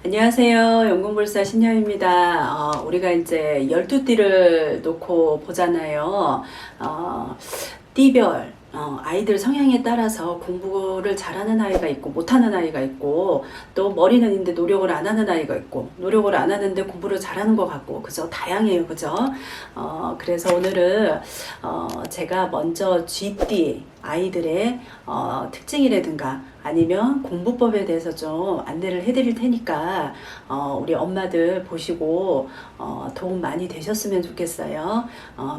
안녕하세요. 연금불사 신녀입니다. 우리가 이제 12띠를 놓고 보잖아요. 띠별, 아이들 성향에 따라서 공부를 잘하는 아이가 있고 못하는 아이가 있고, 또 머리는 있는데 노력을 안 하는 아이가 있고, 노력을 안 하는데 공부를 잘하는 것 같고, 그죠? 다양해요. 그죠? 그래서 오늘은 제가 먼저 쥐띠 아이들의 특징이라든가 아니면 공부법에 대해서 좀 안내를 해드릴 테니까 우리 엄마들 보시고 도움 많이 되셨으면 좋겠어요.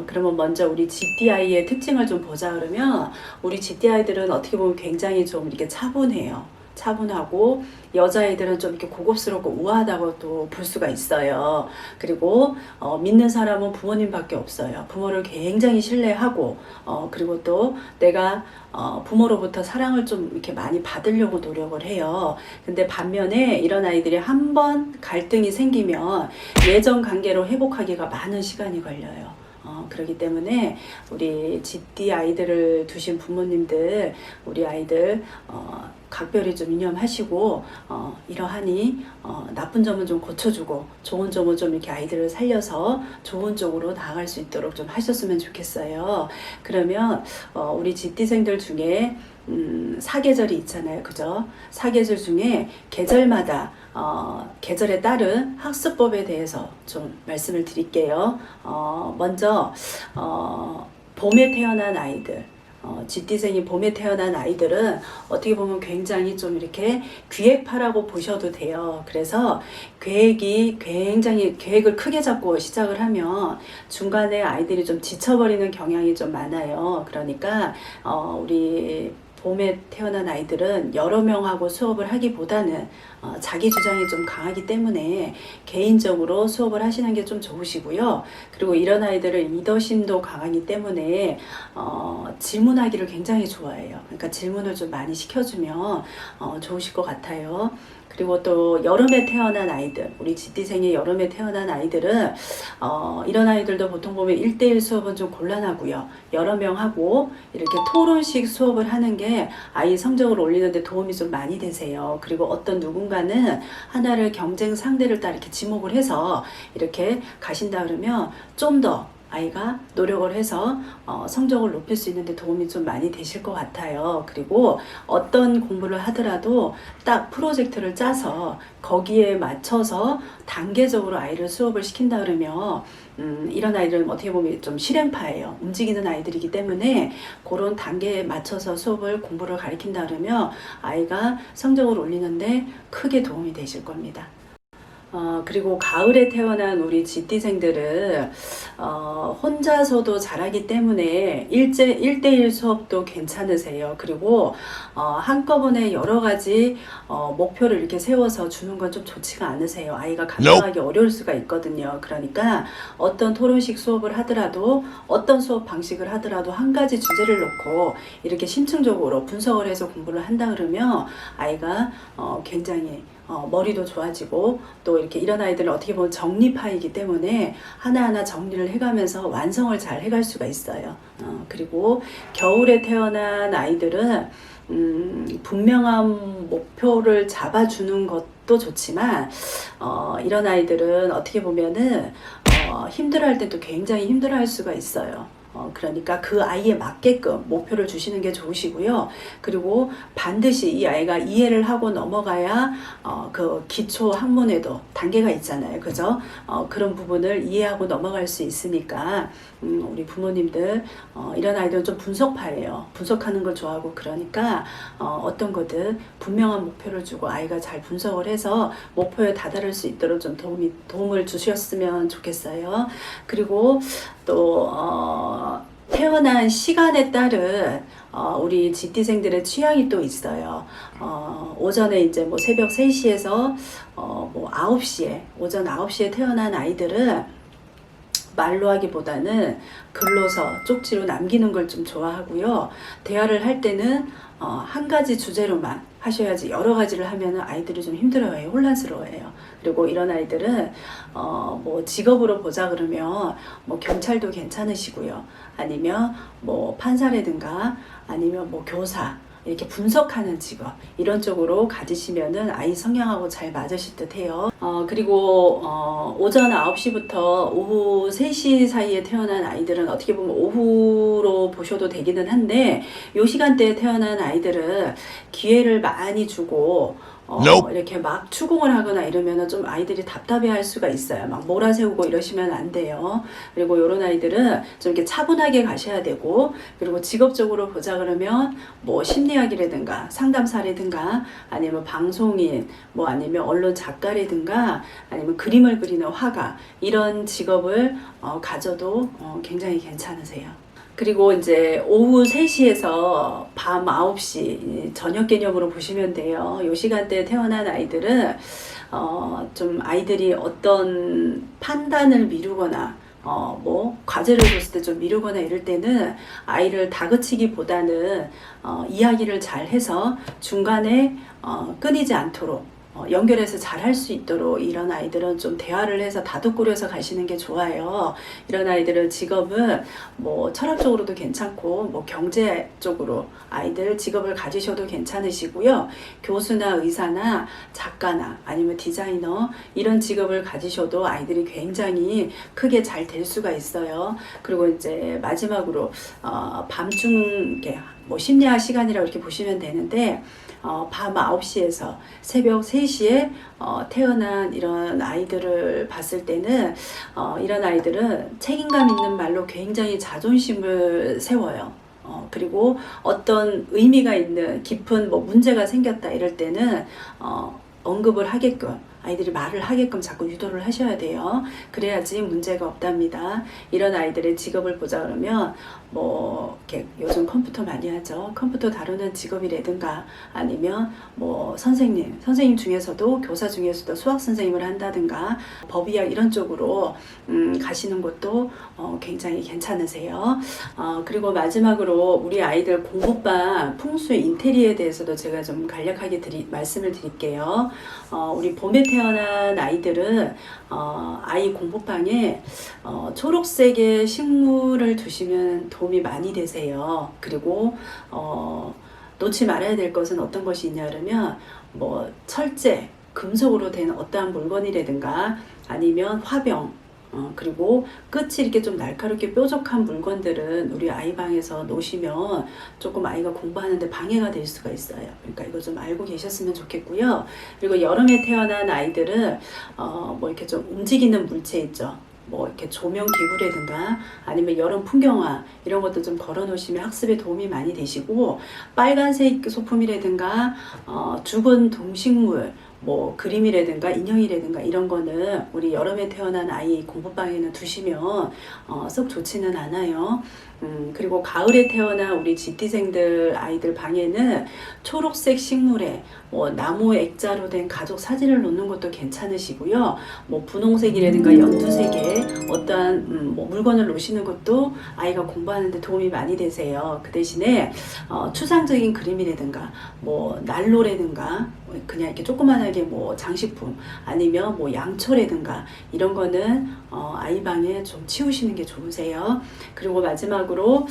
그러면 먼저 우리 쥐띠 아이의 특징을 좀 보자. 그러면 우리 쥐띠 아이들은 어떻게 보면 굉장히 좀 이렇게 차분해요. 차분하고 여자아이들은 좀 이렇게 고급스럽고 우아하다고 또 볼 수가 있어요. 그리고 믿는 사람은 부모님밖에 없어요. 부모를 굉장히 신뢰하고 그리고 또 내가 부모로부터 사랑을 좀 이렇게 많이 받으려고 노력을 해요. 근데 반면에 이런 아이들이 한번 갈등이 생기면 예전 관계로 회복하기가 많은 시간이 걸려요. 그렇기 때문에 우리 쥐띠 아이들을 두신 부모님들, 우리 아이들 각별히 좀 유념하시고 이러하니 나쁜 점은 좀 고쳐주고 좋은 점은 좀 이렇게 아이들을 살려서 좋은 쪽으로 나아갈 수 있도록 좀 하셨으면 좋겠어요. 그러면 우리 쥐띠생들 중에 사계절이 있잖아요. 그죠? 사계절 중에 계절마다 계절에 따른 학습법에 대해서 좀 말씀을 드릴게요. 먼저 봄에 태어난 아이들, 쥐띠생이 봄에 태어난 아이들은 어떻게 보면 굉장히 좀 이렇게 기획파라고 보셔도 돼요. 그래서 계획을 크게 잡고 시작을 하면 중간에 아이들이 좀 지쳐버리는 경향이 좀 많아요. 그러니까 우리 봄에 태어난 아이들은 여러 명하고 수업을 하기보다는 자기 주장이 좀 강하기 때문에 개인적으로 수업을 하시는 게 좀 좋으시고요. 그리고 이런 아이들은 리더십도 강하기 때문에 질문하기를 굉장히 좋아해요. 그러니까 질문을 좀 많이 시켜주면 좋으실 것 같아요. 그리고 또 여름에 태어난 아이들, 우리 쥐띠생의 여름에 태어난 아이들은 이런 아이들도 보통 보면 1대1 수업은 좀 곤란하고요. 여러 명 하고 이렇게 토론식 수업을 하는 게 아이 성적을 올리는 데 도움이 좀 많이 되세요. 그리고 어떤 누군가는 하나를 경쟁 상대를 딱 이렇게 지목을 해서 이렇게 가신다 그러면 좀 더 아이가 노력을 해서 성적을 높일 수 있는데 도움이 좀 많이 되실 것 같아요. 그리고 어떤 공부를 하더라도 딱 프로젝트를 짜서 거기에 맞춰서 단계적으로 아이를 수업을 시킨다 그러면 이런 아이들은 어떻게 보면 좀 실행파예요. 움직이는 아이들이기 때문에 그런 단계에 맞춰서 공부를 가르친다 그러면 아이가 성적을 올리는데 크게 도움이 되실 겁니다. 그리고 가을에 태어난 우리 쥐띠생들은 혼자서도 잘하기 때문에 1대1 수업도 괜찮으세요. 그리고 한꺼번에 여러 가지 목표를 이렇게 세워서 주는 건 좀 좋지가 않으세요. 아이가 감당하기 어려울 수가 있거든요. 그러니까 어떤 토론식 수업을 하더라도 어떤 수업 방식을 하더라도 한 가지 주제를 놓고 이렇게 심층적으로 분석을 해서 공부를 한다 그러면 아이가 굉장히 머리도 좋아지고 또 이렇게 이런 아이들은 어떻게 보면 정리파이기 때문에 하나하나 정리를 해가면서 완성을 잘 해갈 수가 있어요. 그리고 겨울에 태어난 아이들은 분명한 목표를 잡아주는 것도 좋지만 이런 아이들은 어떻게 보면은 힘들어할 때 또 굉장히 힘들어할 수가 있어요. 그러니까 그 아이에 맞게끔 목표를 주시는 게 좋으시고요. 그리고 반드시 이 아이가 이해를 하고 넘어가야 그 기초 학문에도 단계가 있잖아요. 그죠? 그런 부분을 이해하고 넘어갈 수 있으니까 우리 부모님들 이런 아이들은 좀 분석파예요. 분석하는 걸 좋아하고 그러니까 어떤 거든 분명한 목표를 주고 아이가 잘 분석을 해서 목표에 다다를 수 있도록 좀 도움을 주셨으면 좋겠어요. 그리고 또 태어난 시간에 따른 우리 쥐띠생들의 취향이 또 있어요. 오전에 이제 뭐 새벽 3시에서 뭐 9시에 오전 9시에 태어난 아이들은 말로 하기보다는 글로서 쪽지로 남기는 걸 좀 좋아하고요. 대화를 할 때는 한 가지 주제로만 하셔야지 여러 가지를 하면은 아이들이 좀 힘들어해요. 혼란스러워해요. 그리고 이런 아이들은 뭐 직업으로 보자 그러면 뭐 경찰도 괜찮으시고요. 아니면 뭐 판사라든가 아니면 뭐 교사 이렇게 분석하는 직업 이런 쪽으로 가지시면은 아이 성향하고 잘 맞으실 듯해요. 그리고 오전 9시부터 오후 3시 사이에 태어난 아이들은 어떻게 보면 오후로 보셔도 되기는 한데 요 시간대에 태어난 아이들은 기회를 많이 주고 이렇게 막 추궁을 하거나 이러면은 좀 아이들이 답답해 할 수가 있어요. 막 몰아세우고 이러시면 안 돼요. 그리고 요런 아이들은 좀 이렇게 차분하게 가셔야 되고, 그리고 직업적으로 보자 그러면 뭐 심리학이라든가 상담사라든가 아니면 방송인, 뭐 아니면 언론 작가라든가 아니면 그림을 그리는 화가, 이런 직업을 가져도 굉장히 괜찮으세요. 그리고 이제 오후 3시에서 밤 9시 저녁 개념으로 보시면 돼요. 이 시간대에 태어난 아이들은 좀 아이들이 어떤 판단을 미루거나 뭐 과제를 줬을 때 좀 미루거나 이럴 때는 아이를 다그치기보다는 이야기를 잘 해서 중간에 끊이지 않도록 연결해서 잘 할 수 있도록 이런 아이들은 좀 대화를 해서 다독거려서 가시는 게 좋아요. 이런 아이들은 직업은 뭐 철학적으로도 괜찮고 뭐 경제 쪽으로 아이들 직업을 가지셔도 괜찮으시고요. 교수나 의사나 작가나 아니면 디자이너 이런 직업을 가지셔도 아이들이 굉장히 크게 잘 될 수가 있어요. 그리고 이제 마지막으로 밤중 뭐 심리학 시간이라고 이렇게 보시면 되는데 밤 9시에서 새벽 3시에 태어난 이런 아이들을 봤을 때는 이런 아이들은 책임감 있는 말로 굉장히 자존심을 세워요. 그리고 어떤 의미가 있는 깊은 뭐 문제가 생겼다 이럴 때는 언급을 하게끔, 아이들이 말을 하게끔 자꾸 유도를 하셔야 돼요. 그래야지 문제가 없답니다. 이런 아이들의 직업을 보자 그러면 뭐 이렇게 요즘 컴퓨터 많이 하죠. 컴퓨터 다루는 직업이라든가 아니면 뭐 선생님 중에서도 교사 중에서도 수학 선생님을 한다든가 법의학 이런 쪽으로 가시는 것도 굉장히 괜찮으세요. 그리고 마지막으로 우리 아이들 공부방 풍수 인테리어에 대해서도 제가 좀 간략하게 말씀을 드릴게요. 우리 봄에 태어난 아이들은 아이 공부방에 초록색의 식물을 두시면 도움이 많이 되세요. 그리고 놓지 말아야 될 것은 어떤 것이 있냐 그러면 뭐 철제, 금속으로 된 어떠한 물건이라든가 아니면 화병, 그리고 끝이 이렇게 좀 날카롭게 뾰족한 물건들은 우리 아이 방에서 놓으시면 조금 아이가 공부하는데 방해가 될 수가 있어요. 그러니까 이거 좀 알고 계셨으면 좋겠고요. 그리고 여름에 태어난 아이들은 뭐 이렇게 좀 움직이는 물체 있죠. 뭐 이렇게 조명 기구라든가 아니면 여름 풍경화 이런 것도 좀 걸어 놓으시면 학습에 도움이 많이 되시고, 빨간색 소품이라든가 죽은 동식물 뭐 그림이라든가 인형이라든가 이런 거는 우리 여름에 태어난 아이 공부방에는 두시면 썩 좋지는 않아요. 그리고 가을에 태어난 우리 GT생들 아이들 방에는 초록색 식물에 뭐 나무 액자로 된 가족 사진을 놓는 것도 괜찮으시고요. 뭐 분홍색이라든가 연두색의 어떠한 뭐 물건을 놓으시는 것도 아이가 공부하는데 도움이 많이 되세요. 그 대신에 추상적인 그림이라든가 뭐 난로라든가 그냥 이렇게 조그만하게 뭐 장식품 아니면 뭐 양초라든가 이런 거는 아이 방에 좀 치우시는 게 좋으세요. 그리고 마지막으로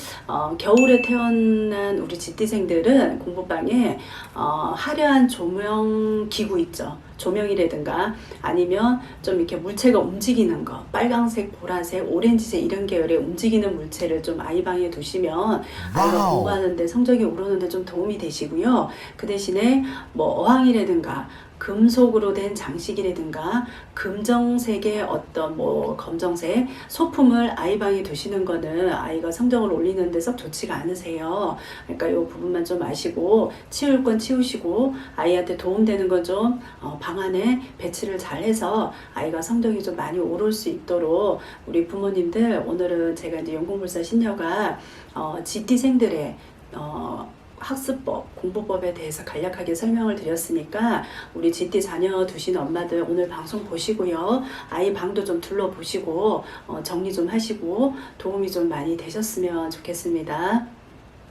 겨울에 태어난 우리 GT생들은 공부방에 화려한 조명 기구 있죠. 조명이라든가 아니면 좀 이렇게 물체가 움직이는 거, 빨강색, 보라색, 오렌지색 이런 계열의 움직이는 물체를 좀 아이 방에 두시면 아이가 공부하는데 성적이 오르는데 좀 도움이 되시고요. 그 대신에 뭐 어항이라든가 금속으로 된 장식이라든가 금정색의 어떤 뭐 검정색 소품을 아이 방에 두시는 거는 아이가 성적을 올리는데 썩 좋지가 않으세요. 그러니까 이 부분만 좀 아시고 치울 건 치우시고 아이한테 도움되는 건 좀 방 안에 배치를 잘 해서 아이가 성적이 좀 많이 오를 수 있도록 우리 부모님들, 오늘은 제가 이제 영공불사 신녀가 GT생들의 학습법, 공부법에 대해서 간략하게 설명을 드렸으니까 우리 GT 자녀 두신 엄마들 오늘 방송 보시고요. 아이 방도 좀 둘러보시고 정리 좀 하시고 도움이 좀 많이 되셨으면 좋겠습니다.